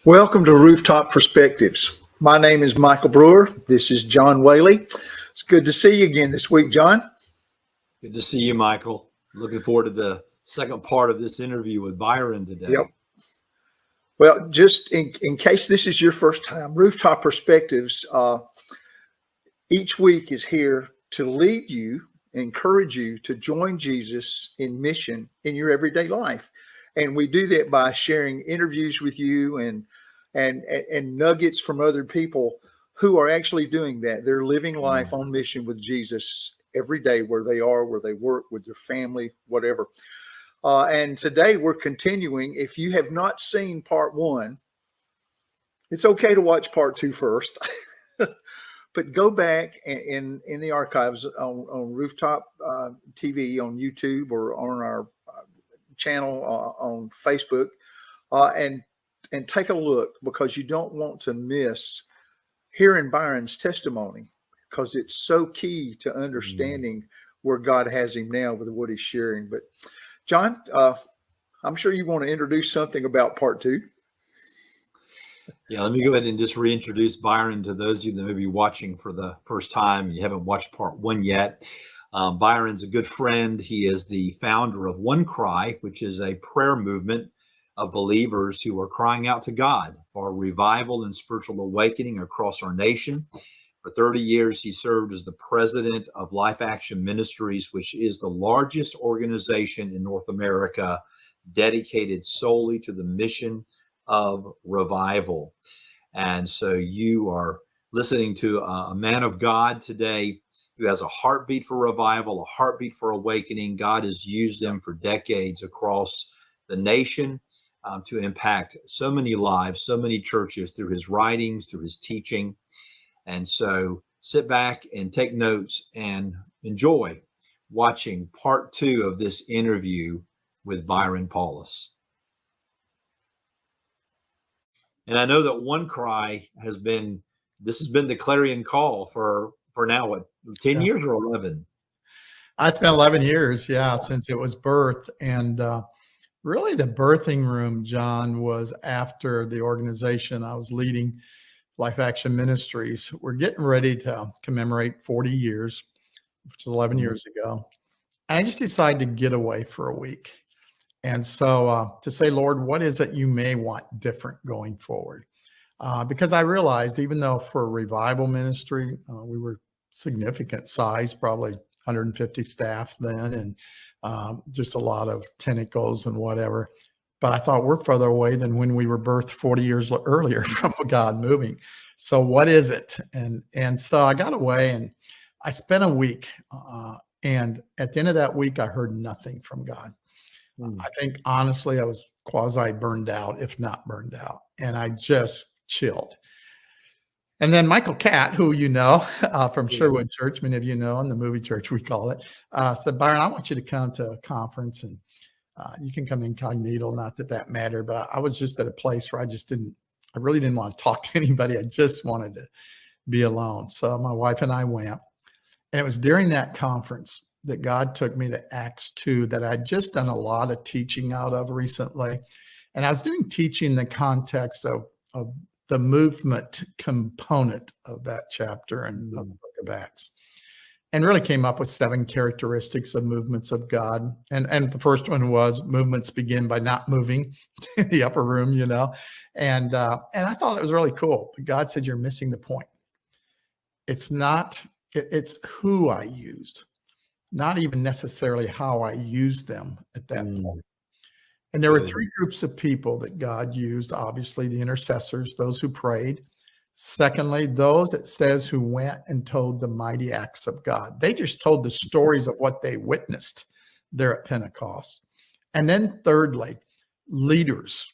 Welcome to Rooftop Perspectives. My name is Michael Brewer. This is John Whaley. It's good to see you again this week, John. Good to see you, Michael. Looking forward to the second part of this interview with Byron today. Yep. Well, just in case this is your first time, Rooftop Perspectives each week is here to lead you, encourage you to join Jesus in mission in your everyday life. And we do that by sharing interviews with you and nuggets from other people who are actually doing that. They're living life on mission with Jesus every day, where they are, where they work, with their family, whatever. And today we're continuing. If you have not seen part one, it's okay to watch part two first. But go back in the archives on Rooftop TV on YouTube or on our channel on Facebook and take a look, because you don't want to miss hearing Byron's testimony, because it's so key to understanding where God has him now with what he's sharing. But John, I'm sure you want to introduce something about part two. Yeah, let me go ahead and just reintroduce Byron to those of you that may be watching for the first time and you haven't watched part one yet. Byron's a good friend. He is the founder of OneCry, which is a prayer movement of believers who are crying out to God for revival and spiritual awakening across our nation. For 30 years, he served as the president of Life Action Ministries, which is the largest organization in North America dedicated solely to the mission of revival. And so you are listening to a man of God today who has a heartbeat for revival, a heartbeat for awakening. God has used him for decades across the nation to impact so many lives, so many churches through his writings, through his teaching. And so sit back and take notes and enjoy watching part two of this interview with Byron Paulus. And I know that OneCry has been the clarion call for now, what, 10 years or 11? It's been 11 years, since it was birthed. And really the birthing room, John, was after the organization I was leading, Life Action Ministries. We're getting ready to commemorate 40 years, which is 11 years ago. And I just decided to get away for a week. And so to say, Lord, what is it you may want different going forward? Because I realized, even though for a revival ministry, we were significant size, probably 150 staff then, and just a lot of tentacles and whatever. But I thought we're further away than when we were birthed 40 years earlier from God moving. So what is it? And so I got away and I spent a week. And at the end of that week, I heard nothing from God. I think, honestly, I was quasi burned out, if not burned out. And I just chilled. And then Michael Catt, who you know from Sherwood Church, many of you know, in the movie church, we call it, said, Byron, I want you to come to a conference and you can come incognito. Not that that mattered, but I was just at a place where I really didn't want to talk to anybody. I just wanted to be alone. So my wife and I went. And it was during that conference that God took me to Acts 2 that I'd just done a lot of teaching out of recently. And I was doing teaching in the context of the movement component of that chapter in the book of Acts, and really came up with 7 characteristics of movements of God. And the first one was movements begin by not moving in the upper room, you know. And I thought it was really cool. But God said, you're missing the point. It's who I used, not even necessarily how I used them at that point. And there were 3 groups of people that God used. Obviously, the intercessors, those who prayed. Secondly, those, it says, who went and told the mighty acts of God. They just told the stories of what they witnessed there at Pentecost. And then thirdly, leaders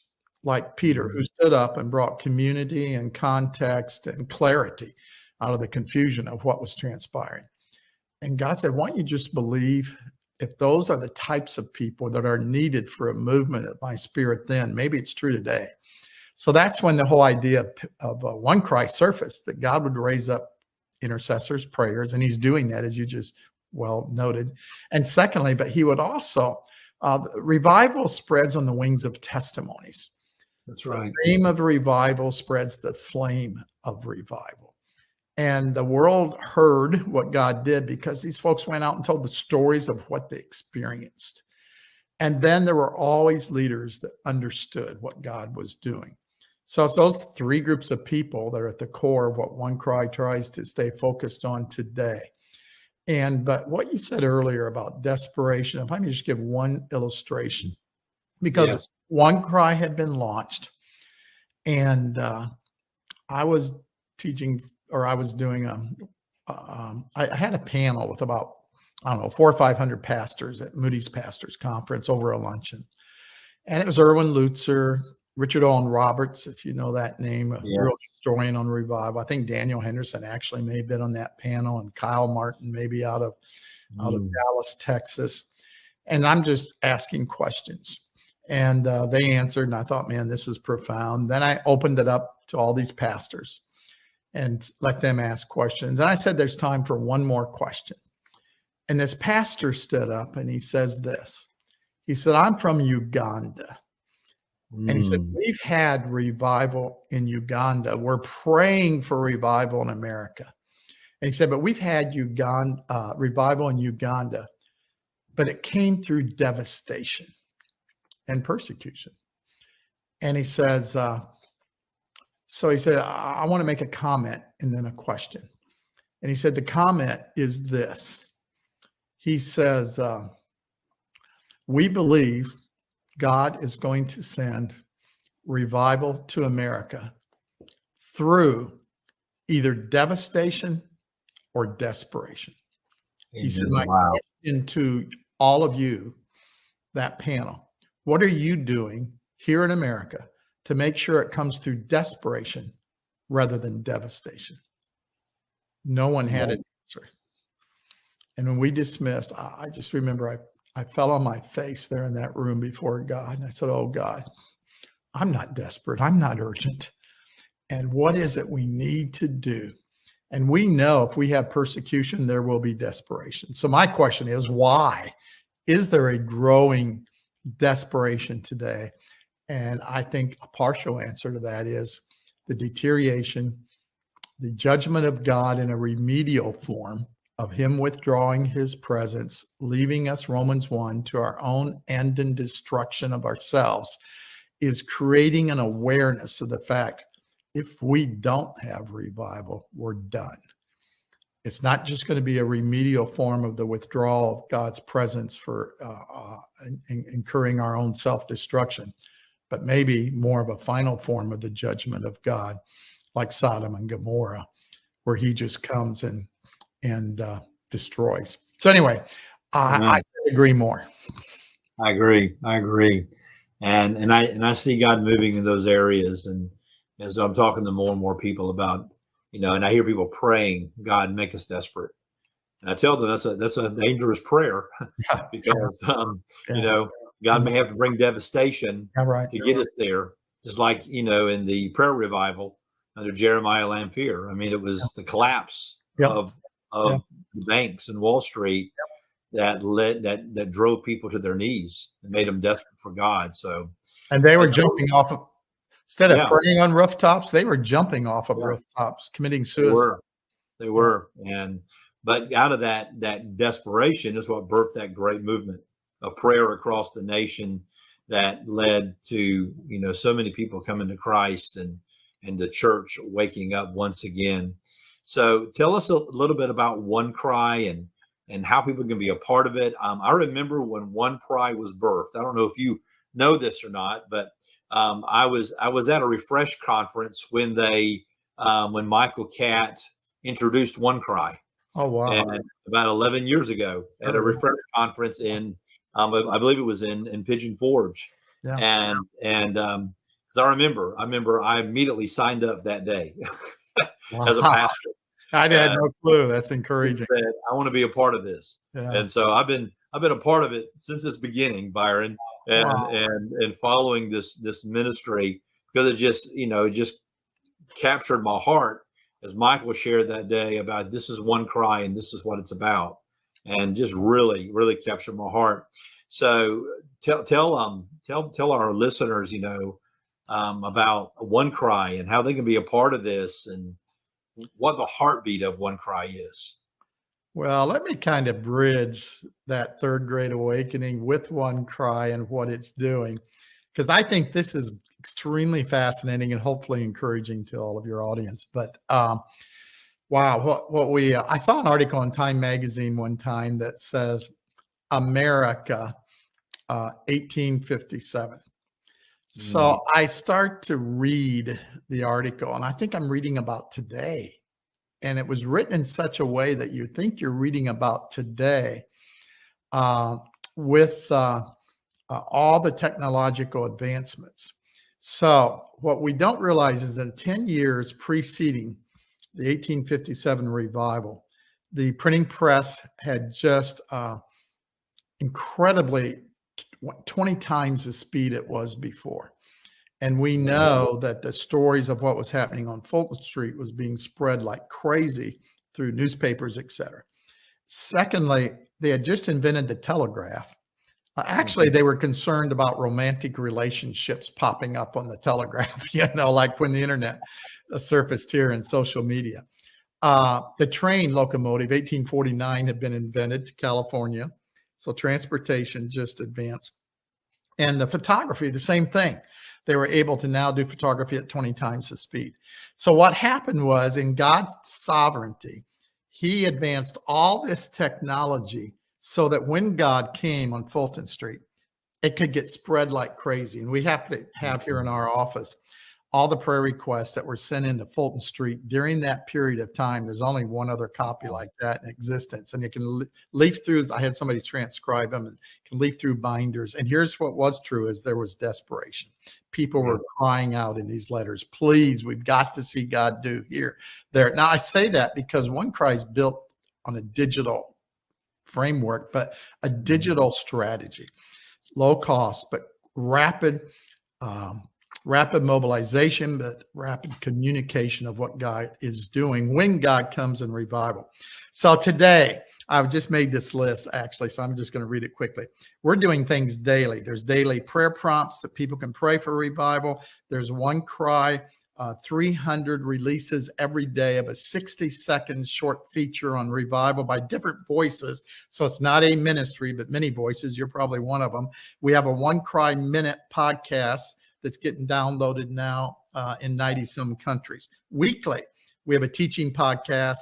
like Peter, who stood up and brought community and context and clarity out of the confusion of what was transpiring. And God said, why don't you just believe, if those are the types of people that are needed for a movement of my spirit, then maybe it's true today. So that's when the whole idea of OneCry surfaced, that God would raise up intercessors, prayers, and he's doing that, as you just well noted. And secondly, but he would also, revival spreads on the wings of testimonies. That's right. The flame of revival spreads the flame of revival. And the world heard what God did because these folks went out and told the stories of what they experienced. And then there were always leaders that understood what God was doing. So it's those three groups of people that are at the core of what OneCry tries to stay focused on today. But what you said earlier about desperation, if I may just give one illustration, because OneCry had been launched, and I was teaching, or I was doing I had a panel with about, I don't know, 400 or 500 pastors at Moody's Pastors Conference over a luncheon. And it was Erwin Lutzer, Richard Owen Roberts, if you know that name, a real historian on revival. I think Daniel Henderson actually may have been on that panel, and Kyle Martin, maybe out of Dallas, Texas. And I'm just asking questions. And they answered, and I thought, man, this is profound. Then I opened it up to all these pastors and let them ask questions. And I said, there's time for one more question. And this pastor stood up and he says this. He said, I'm from Uganda. And he said, we've had revival in Uganda. We're praying for revival in America. And he said, but we've had revival in Uganda, but it came through devastation and persecution. And he says, so he said, I want to make a comment and then a question. And he said, the comment is this. He says, we believe God is going to send revival to America through either devastation or desperation. Amen. He said, my question to all of you, that panel, what are you doing here in America to make sure it comes through desperation rather than devastation? No one had an answer. And when we dismissed, I just remember I fell on my face there in that room before God. And I said, oh, God, I'm not desperate. I'm not urgent. And what is it we need to do? And we know if we have persecution, there will be desperation. So my question is, why? Is there a growing desperation today? And I think a partial answer to that is the deterioration, the judgment of God in a remedial form of him withdrawing his presence, leaving us, Romans 1, to our own end and destruction of ourselves, is creating an awareness of the fact, if we don't have revival, we're done. It's not just going to be a remedial form of the withdrawal of God's presence for incurring our own self-destruction, but maybe more of a final form of the judgment of God, like Sodom and Gomorrah, where he just comes and destroys. So anyway, I agree more. I agree. And I see God moving in those areas. And as I'm talking to more and more people about, and I hear people praying, God, make us desperate. And I tell them that's a dangerous prayer because, God may have to bring devastation to get us there. Just like, in the prayer revival under Jeremiah Lamphere. I mean, it was the collapse of the banks and Wall Street that drove people to their knees and made them desperate for God. So, and they were jumping off of, instead of praying on rooftops, they were jumping off of rooftops, committing suicide. They were. But out of that desperation is what birthed that great movement of prayer across the nation that led to, so many people coming to Christ and the church waking up once again. So tell us a little bit about OneCry and how people can be a part of it. I remember when OneCry was birthed. I don't know if you know this or not, but I was at a Refresh conference when Michael Catt introduced OneCry. Oh wow! And about 11 years ago at a Refresh conference in, I believe it was in Pigeon Forge. Yeah. And because I remember I immediately signed up that day as a pastor. I had no clue. That's encouraging. Said, I want to be a part of this. Yeah. And so I've been a part of it since its beginning, Byron, and following this ministry because it just captured my heart as Michael shared that day about this is OneCry and this is what it's about, and just really, really captured my heart. So tell our listeners, about OneCry and how they can be a part of this and what the heartbeat of OneCry is. Well, let me kind of bridge that third grade awakening with OneCry and what it's doing, because I think this is extremely fascinating and hopefully encouraging to all of your audience. But wow, I saw an article in Time Magazine one time that says America, 1857. So I start to read the article, and I think I'm reading about today. And it was written in such a way that you think you're reading about today, with all the technological advancements. So what we don't realize is in 10 years preceding the 1857 revival, the printing press had just incredibly 20 times the speed it was before. And we know that the stories of what was happening on Fulton Street was being spread like crazy through newspapers, et cetera. Secondly, they had just invented the telegraph. Actually, they were concerned about romantic relationships popping up on the telegraph, like when the internet surfaced here and social media. The train locomotive, 1849, had been invented to California. So transportation just advanced. And the photography, the same thing. They were able to now do photography at 20 times the speed. So what happened was, in God's sovereignty, he advanced all this technology so that when God came on Fulton Street, it could get spread like crazy. And we have to have here in our office all the prayer requests that were sent into Fulton Street during that period of time. There's only one other copy like that in existence. And you can leaf through, I had somebody transcribe them and can leaf through binders. And here's what was true is there was desperation. People were crying out in these letters, please, we've got to see God do here, there. Now I say that because OneCry is built on a digital framework, but a digital strategy, low cost, but rapid mobilization, but rapid communication of what God is doing when God comes in revival. So today, I've just made this list actually, so I'm just going to read it quickly. We're doing things daily. There's daily prayer prompts that people can pray for revival. There's OneCry, 300 releases every day of a 60-second short feature on revival by different voices. So it's not a ministry, but many voices. You're probably one of them. We have a OneCry Minute podcast that's getting downloaded now in 90-some countries. Weekly, we have a teaching podcast.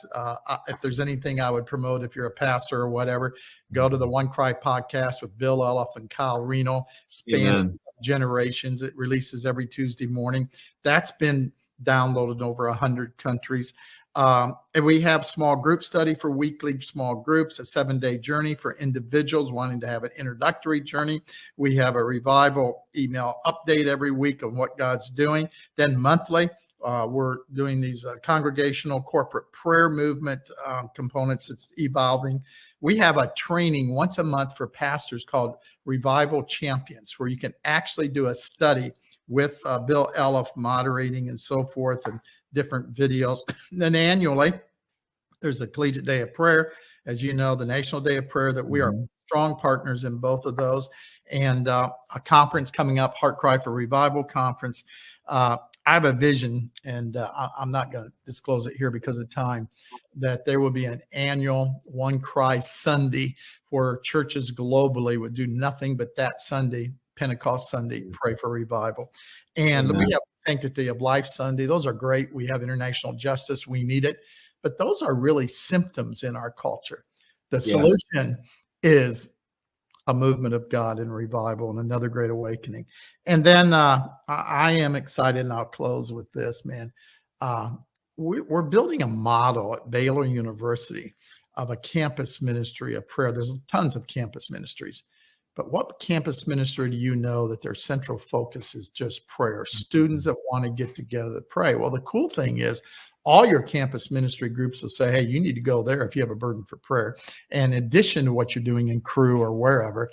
If there's anything I would promote, if you're a pastor or whatever, go to the OneCry podcast with Bill Elliff and Kyle Reno. Spans generations. It releases every Tuesday morning. That's been downloaded in over 100 countries. And we have small group study for weekly small groups, a 7-day journey for individuals wanting to have an introductory journey. We have a revival email update every week on what God's doing. Then monthly, we're doing these congregational corporate prayer movement components. It's evolving. We have a training once a month for pastors called Revival Champions, where you can actually do a study with Bill Elliff moderating and so forth, and different videos. And then annually, there's the Collegiate Day of Prayer, as you know, the National Day of Prayer, that we are strong partners in both of those. And a conference coming up, Heart Cry for Revival Conference. I have a vision, and I'm not going to disclose it here because of time, that there will be an annual OneCry Sunday where churches globally would do nothing but that Sunday, Pentecost Sunday, pray for revival. And we have Sanctity of Life Sunday. Those are great. We have international justice. We need it. But those are really symptoms in our culture. The solution is a movement of God in revival and another great awakening. And then I am excited, and I'll close with this, man. We're building a model at Baylor University of a campus ministry of prayer. There's tons of campus ministries. But what campus ministry do you know that their central focus is just prayer? Students that want to get together to pray. Well, the cool thing is all your campus ministry groups will say, hey, you need to go there if you have a burden for prayer. And in addition to what you're doing in Crew or wherever,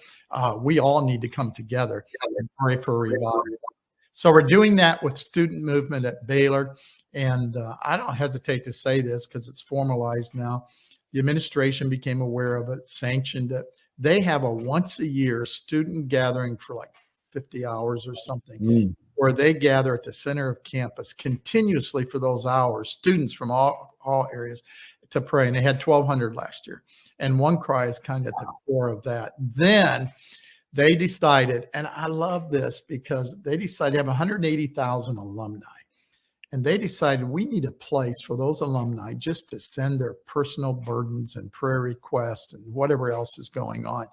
we all need to come together and pray for revival. So we're doing that with student movement at Baylor. And I don't hesitate to say this because it's formalized now. The administration became aware of it, sanctioned it. They have a once a year student gathering for like 50 hours or something where they gather at the center of campus continuously for those hours, students from all areas to pray. And they had 1,200 last year. And OneCry is kind of at the core of that. Then they decided, and I love this because they decided to have 180,000 alumni. And they decided we need a place for those alumni just to send their personal burdens and prayer requests and whatever else is going on.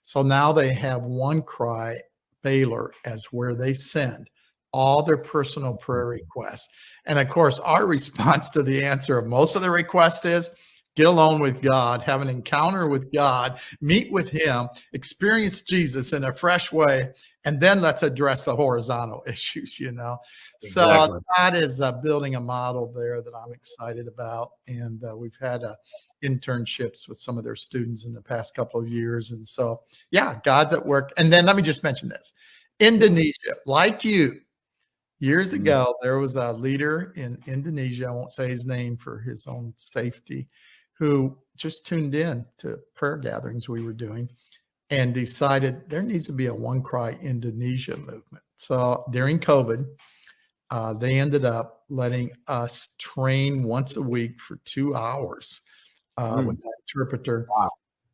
So now they have OneCry Baylor as where they send all their personal prayer requests. And of course, our response to the answer of most of the requests is get alone with God, have an encounter with God, meet with him, experience Jesus in a fresh way, and then let's address the horizontal issues, you know. Exactly. So that is building a model there that I'm excited about. And we've had internships with some of their students in the past couple of years. And so, yeah, God's at work. And then let me just mention this. Indonesia, like you, years ago, there was a leader in Indonesia, I won't say his name for his own safety, who just tuned in to prayer gatherings we were doing and decided there needs to be a OneCry Indonesia movement. So during COVID, they ended up letting us train once a week for 2 hours with an interpreter. Wow.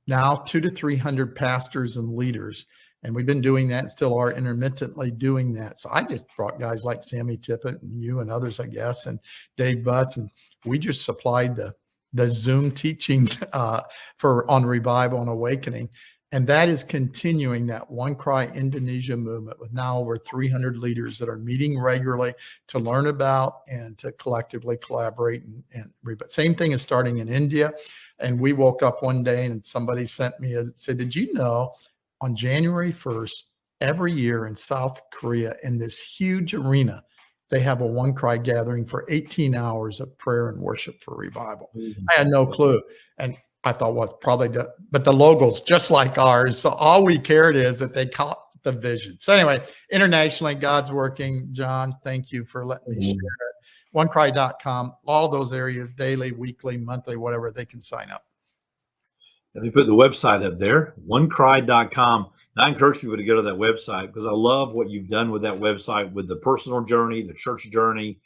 Now 200 to 300 pastors and leaders. And we've been doing that and still are intermittently doing that. So I just brought guys like Sammy Tippett and you and others, I guess, and Dave Butts. And we just supplied the Zoom teaching on revival and awakening. And that is continuing that OneCry Indonesia movement with now over 300 leaders that are meeting regularly to learn about and to collectively collaborate. But same thing is starting in India. And we woke up one day and somebody sent me said, did you know on January 1st, every year in South Korea in this huge arena, they have a OneCry gathering for 18 hours of prayer and worship for revival. I had no clue. And I thought, well, probably, but the logo's just like ours. So all we cared is that they caught the vision. So anyway, internationally, God's working. John, thank you for letting me share it. OneCry.com, all those areas, daily, weekly, monthly, whatever, they can sign up. Let me put the website up there, OneCry.com. And I encourage people to go to that website because I love what you've done with that website, with the personal journey, the church journey,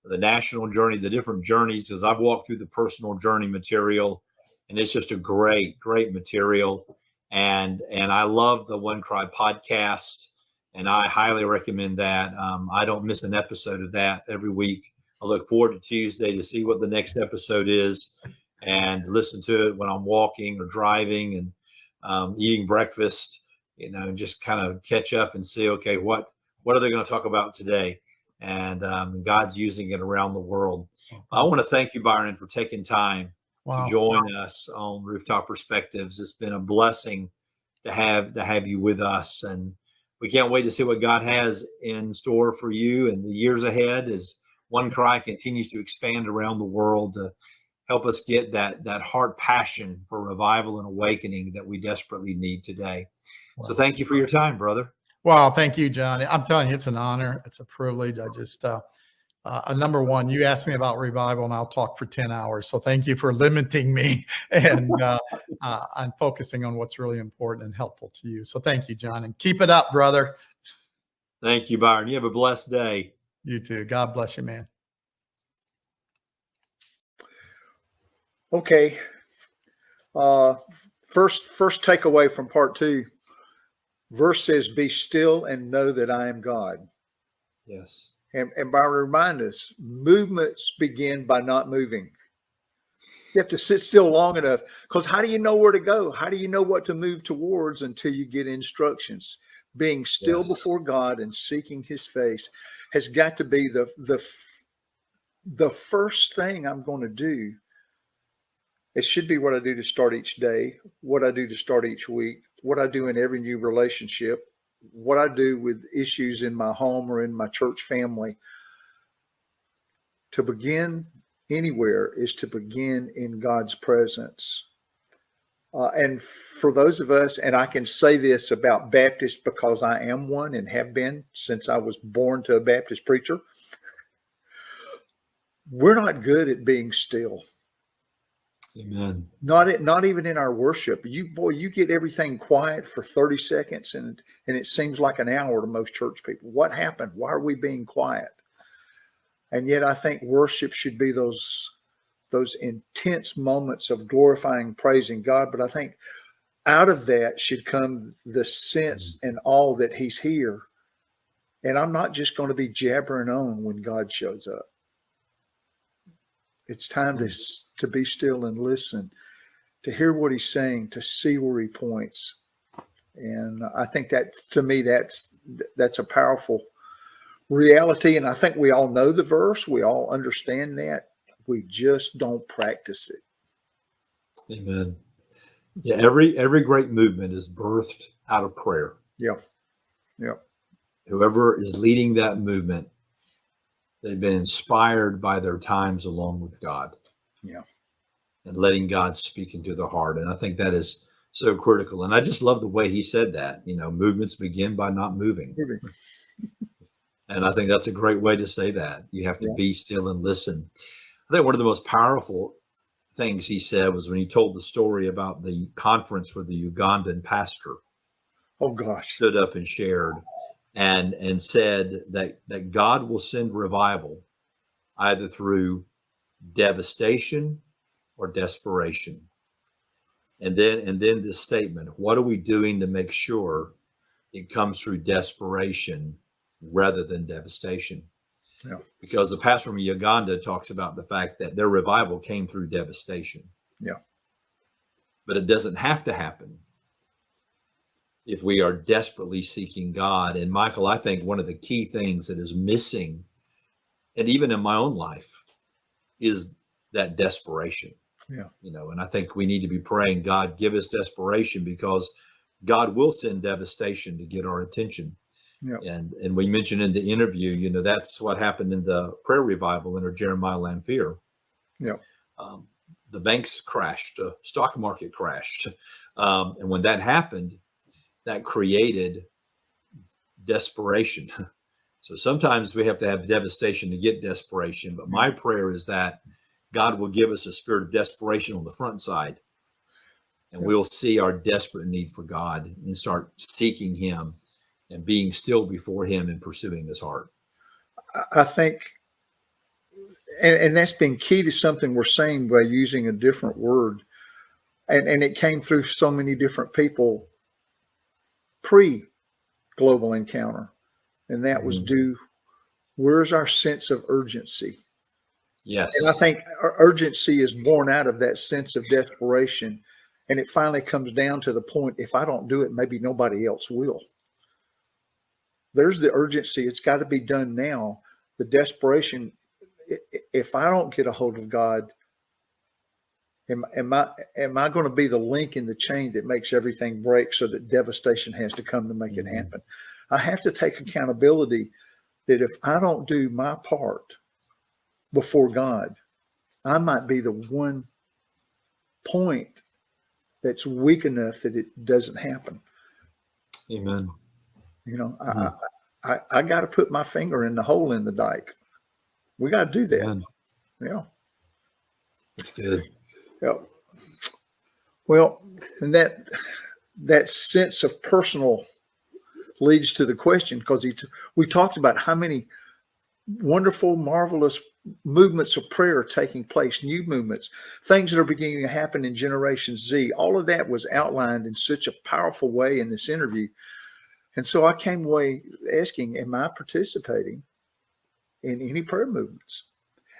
the national journey, the different journeys, because I've walked through the personal journey material. And it's just a great, great material. And I love the OneCry podcast. And I highly recommend that. I don't miss an episode of that every week. I look forward to Tuesday to see what the next episode is and listen to it when I'm walking or driving and eating breakfast, you know, just kind of catch up and see, okay, what are they going to talk about today? And God's using it around the world. I want to thank you, Byron, for taking time to join us on Rooftop Perspectives. It's been a blessing to have you with us, and we can't wait to see what God has in store for you in the years ahead as OneCry continues to expand around the world to help us get that heart passion for revival and awakening that we desperately need today. Wow. So thank you for your time, brother. Wow, thank you, John. I'm telling you, it's an honor. It's a privilege. I just number one, you asked me about revival and I'll talk for 10 hours. So thank you for limiting me and I'm focusing on what's really important and helpful to you. So thank you, John, and keep it up, brother. Thank you, Byron. You have a blessed day. You too. God bless you, man. Okay. First takeaway from part 2. Verse says, be still and know that I am God. Yes. And Byron, remind us, movements begin by not moving. You have to sit still long enough, because how do you know where to go? How do you know what to move towards until you get instructions? Being still before God and seeking his face has got to be the first thing I'm going to do. It should be what I do to start each day, what I do to start each week, what I do in every new relationship, what I do with issues in my home or in my church family. To begin anywhere is to begin in God's presence. And for those of us, and I can say this about Baptists because I am one and have been since I was born to a Baptist preacher, we're not good at being still. Amen. Not even in our worship. You get everything quiet for 30 seconds and it seems like an hour to most church people. What happened? Why are we being quiet? And yet I think worship should be those intense moments of glorifying, praising God. But I think out of that should come the sense and all that he's here. And I'm not just going to be jabbering on when God shows up. It's time to be still and listen, to hear what he's saying, to see where he points. And I think that, to me, that's a powerful reality. And I think we all know the verse. We all understand that. We just don't practice it. Amen. Yeah, every great movement is birthed out of prayer. Yeah. Yeah. Whoever is leading that movement, they've been inspired by their times alone with God. Yeah. And letting God speak into their heart. And I think that is so critical. And I just love the way he said that, movements begin by not moving. And I think that's a great way to say that. You have to be still and listen. I think one of the most powerful things he said was when he told the story about the conference where the Ugandan pastor stood up and shared and said that God will send revival either through devastation or desperation. And then this statement, what are we doing to make sure it comes through desperation rather than devastation? Yeah. Because the pastor from Uganda talks about the fact that their revival came through devastation. Yeah. But it doesn't have to happen if we are desperately seeking God. And Michael, I think one of the key things that is missing, and even in my own life, is that desperation. Yeah. And I think we need to be praying, God, give us desperation, because God will send devastation to get our attention. Yeah. And we mentioned in the interview, that's what happened in the prayer revival under Jeremiah Lanphier. Yeah. The banks crashed, the stock market crashed. And when that happened, that created desperation. So sometimes we have to have devastation to get desperation. But my prayer is that God will give us a spirit of desperation on the front side. And we'll see our desperate need for God and start seeking him and being still before him and pursuing his heart. I think, and that's been key to something we're saying by using a different word. And it came through so many different people pre-global encounter. And that was where's our sense of urgency? Yes. And I think urgency is born out of that sense of desperation. And it finally comes down to the point, if I don't do it, maybe nobody else will. There's the urgency. It's got to be done now. The desperation, if I don't get a hold of God, am I going to be the link in the chain that makes everything break so that devastation has to come to make it happen? I have to take accountability that if I don't do my part before God, I might be the one point that's weak enough that it doesn't happen. Amen. I got to put my finger in the hole in the dike. We got to do that. Amen. Yeah. That's good. Yeah. Well, and that sense of personal leads to the question, because we talked about how many wonderful, marvelous movements of prayer are taking place, new movements, things that are beginning to happen in Generation Z. All of that was outlined in such a powerful way in this interview. And so I came away asking, am I participating in any prayer movements?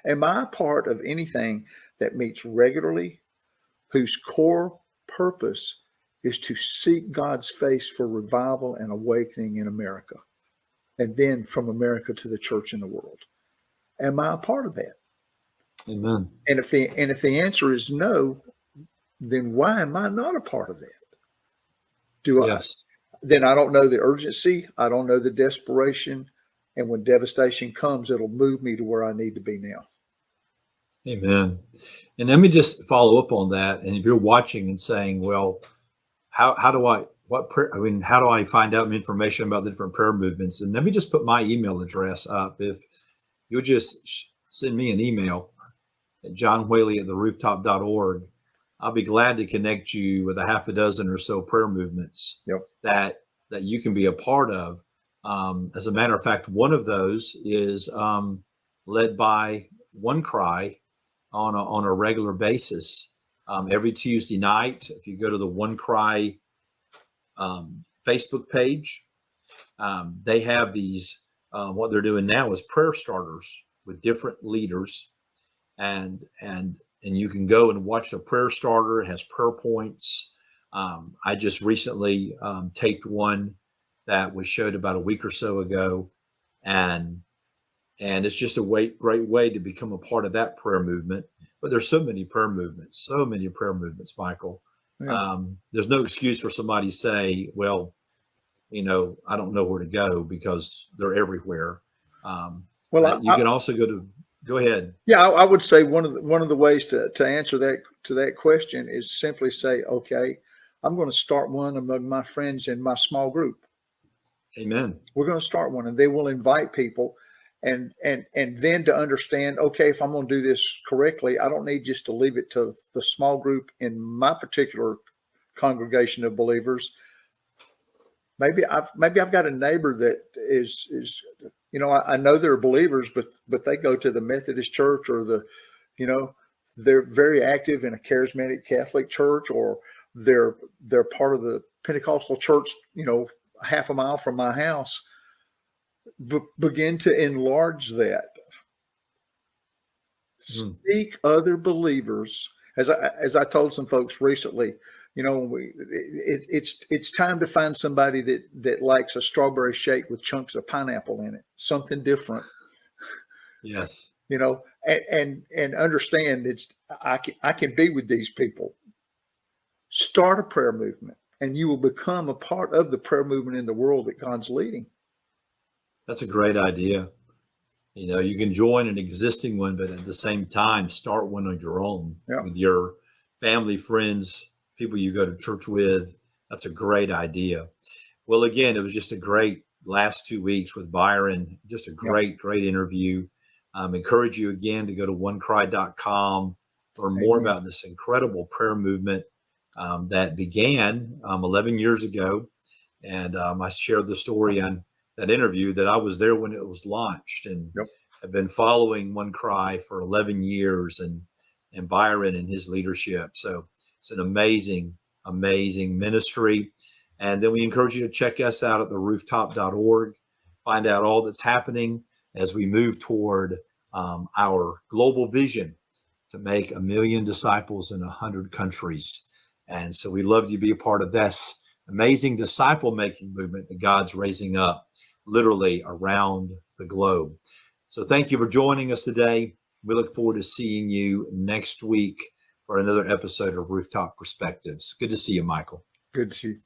Am I a part of anything that meets regularly, whose core purpose is to seek God's face for revival and awakening in America, and then from America to the church in the world? Am I a part of that? Amen. And if the answer is no, then why am I not a part of that? Yes. Then I don't know the urgency. I don't know the desperation. And when devastation comes, it'll move me to where I need to be now. Amen. And let me just follow up on that. And if you're watching and saying, well, how do I find out information about the different prayer movements? And let me just put my email address up. If you'll just send me an email at johnwhaley@therooftop.org, I'll be glad to connect you with a half a dozen or so prayer movements that you can be a part of. As a matter of fact, one of those is led by OneCry on a regular basis. Every Tuesday night, if you go to the OneCry Facebook page, they have these. What they're doing now is prayer starters with different leaders, and you can go and watch a prayer starter. It has prayer points. I just recently taped one that was showed about a week or so ago, and it's just a great way to become a part of that prayer movement. But there's so many prayer movements, Michael. Yeah. There's no excuse for somebody to say, well, I don't know where to go, because they're everywhere. Well, you can also go ahead. Yeah, I would say one of the ways to answer that question is simply say, okay, I'm going to start one among my friends in my small group. Amen. We're going to start one, and they will invite people, and then to understand, okay, if I'm going to do this correctly, I don't need just to leave it to the small group in my particular congregation of believers. Maybe I've got a neighbor that is I know they're believers, but they go to the Methodist church, or they're very active in a charismatic Catholic church, or they're part of the Pentecostal church, half a mile from my house. Begin to enlarge that. Seek other believers. As I told some folks recently, it's time to find somebody that likes a strawberry shake with chunks of pineapple in it, something different. Yes. And understand I can be with these people. Start a prayer movement, and you will become a part of the prayer movement in the world that God's leading. That's a great idea. You can join an existing one, but at the same time, start one on your own with your family, friends, people you go to church with. That's a great idea. Well, again, it was just a great last 2 weeks with Byron. Just a great interview. Encourage you again to go to onecry.com, learn more about this incredible prayer movement that began 11 years ago. And I shared the story on that interview that I was there when it was launched, and I've been following OneCry for 11 years and Byron and his leadership. So it's an amazing ministry. And then we encourage you to check us out at the rooftop.org, find out all that's happening as we move toward our global vision to make 1 million disciples in 100 countries. And so we love you to be a part of this amazing disciple-making movement that God's raising up literally around the globe. So thank you for joining us today. We look forward to seeing you next week for another episode of Rooftop Perspectives. Good to see you, Michael. Good to see you.